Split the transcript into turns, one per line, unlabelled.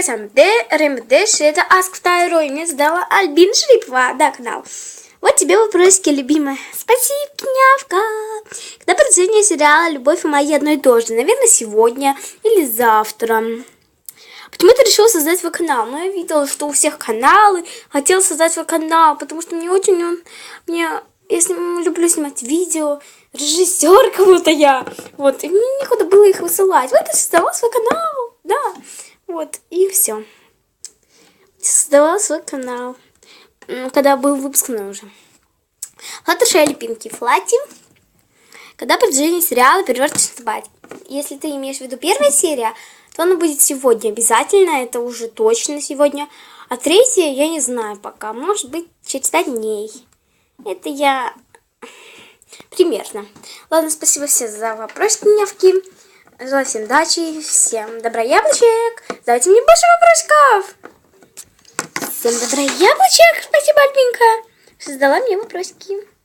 с вами РМД, это Аск 2, мне задала Альбина Шарипова, да, канал. Вот тебе вопросики, любимая. Спасибо, княвка. Когда продолжение сериала «Любовь и магия» одно и то же? Наверное, сегодня или завтра. Почему ты решила создать свой канал? Ну, я видела, что у всех каналы. Хотела создать свой канал, потому что мне очень я люблю снимать видео. Режиссер кому-то я. Вот, и мне некуда было их высылать. Вот я создала свой канал. Да. Вот, и все. Создавала свой канал. Когда был выпускной уже. Флаттершай Пинки Флати. Когда продолжение сериала «Перевертышная собака». Если ты имеешь в виду первая серия, то она будет сегодня обязательно. Это уже точно сегодня. А третья я не знаю пока. Может быть, через 5 дней. Это я примерно. Ладно, спасибо всем за вопросы, княвки. Желаю всем удачи, всем добра яблочек. Задайте мне больше вопросиков. Всем добра яблочек. Спасибо, Альбинка, что задала мне вопросики.